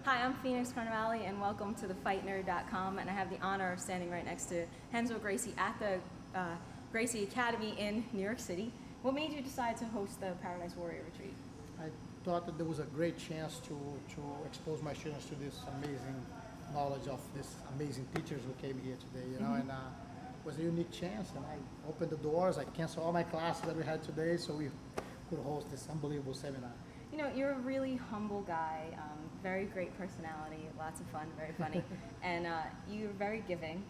Hi, I'm Phoenix Carnevale, and welcome to thefightnerd.com. And I have the honor of standing right next to Renzo Gracie at the Gracie Academy in New York City. What made you decide to host the Paradise Warrior Retreat? I thought that there was a great chance to expose my students to this amazing knowledge of these amazing teachers who came here today, and it was a unique chance, and I opened the doors. I canceled all my classes that we had today so we could host this unbelievable seminar. You know, you're a really humble guy, very great personality, lots of fun, very funny, and you're very giving.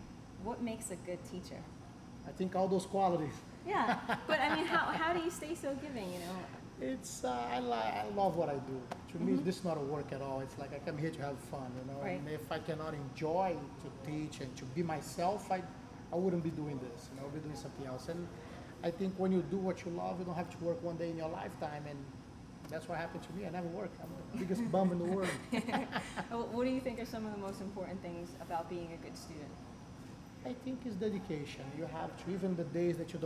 What makes a good teacher? I think all those qualities. Yeah, but I mean, how do you stay so giving, you know? It's I love what I do. To me, this is not a work at all. It's like I come here to have fun, Right. And if I cannot enjoy to teach and to be myself, I wouldn't be doing this. I'll be doing something else. And I think when you do what you love, you don't have to work one day in your lifetime. And that's what happened to me. I never worked. I'm the biggest bum in the world. What do you think are some of the most important things about being a good student? I think it's dedication. You have to, even the days that you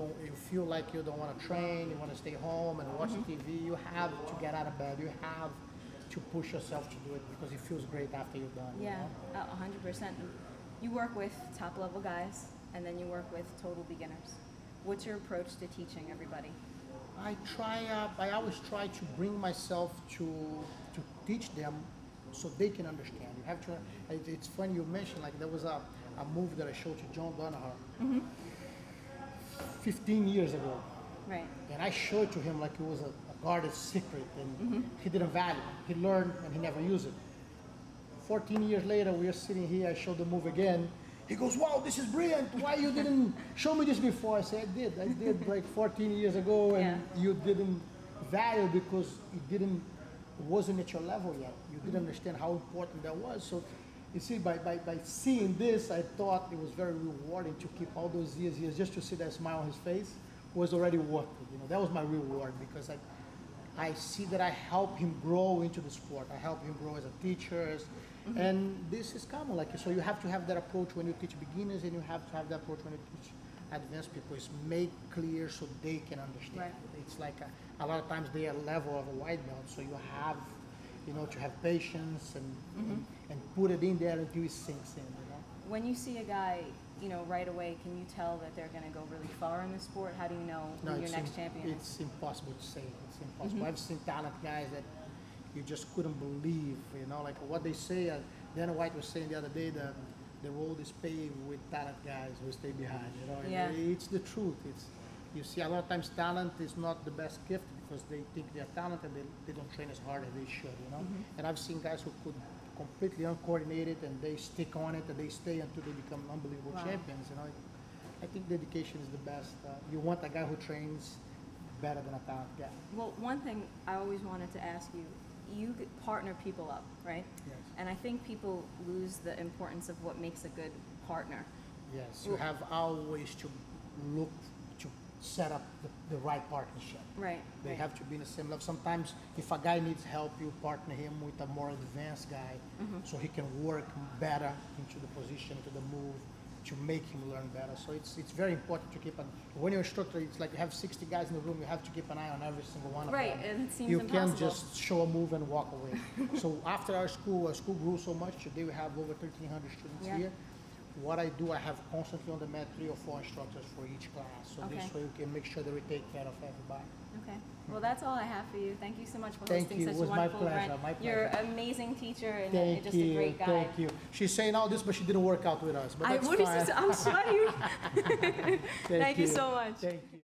feel like you don't want to train, you want to stay home and watch TV, you have to get out of bed. You have to push yourself to do it because it feels great after you're done. Yeah, 100%. You work with top level guys and then you work with total beginners. What's your approach to teaching everybody? I always try to bring myself to teach them so they can understand. You have to. It's funny you mentioned, like, there was a movie that I showed to John Danaher 15 years ago. Right. And I showed it to him like it was a guarded secret, and he didn't value it. He learned and he never used it. 14 years later, we are sitting here, I showed the movie again. He goes, wow, this is brilliant. Why you didn't show me this before? I said, I did like 14 years ago, and you didn't value because it wasn't at your level yet. You didn't understand how important that was. So you see, by seeing this, I thought it was very rewarding to keep all those years just to see that smile on his face was already worth it. That was my reward because I see that I help him grow into the sport. I help him grow as a teacher. And this is common. So you have to have that approach when you teach beginners, and you have to have that approach when you teach advanced people. Is make clear so they can understand. Right. It's like a lot of times they are level of a white belt, so you have to have patience and put it in there until it sinks in. When you see a guy, right away, can you tell that they're going to go really far in the sport? How do you know who your next champion is? It's impossible to say. It's impossible. I've seen talent guys that you just couldn't believe, like what they say. Dana White was saying the other day that the road is paved with talent guys who stay behind, Yeah. It's the truth. You see a lot of times talent is not the best gift because they think they're talented and they don't train as hard as they should, And I've seen guys who could completely uncoordinated and they stick on it and they stay until they become unbelievable champions, I think dedication is the best. You want a guy who trains better than a talent guy. Well, one thing I always wanted to ask you, you partner people up, right? Yes. And I think people lose the importance of what makes a good partner. Yes, you have always to look to set up the right partnership. Right. They have to be in the same level. Sometimes if a guy needs help, you partner him with a more advanced guy so he can work better into the position, into the move, to make him learn better. So it's very important to keep when you're a instructor, it's like you have 60 guys in the room, you have to keep an eye on every single one of them. Right, and it seems you impossible. can't just show a move and walk away. So after our school grew so much, today we have over 1,300 students here. What I do, I have constantly on the mat 3 or 4 instructors for each class. So this way we can make sure that we take care of everybody. Okay. Well, that's all I have for you. Thank you so much for Thank hosting you. such It was a wonderful my pleasure. event. My pleasure. You're an amazing teacher and Thank you're just you. a great guy. Thank you. She's saying all this, but she didn't work out with us. But that's fine. I'm sorry. Thank you so much. Thank you.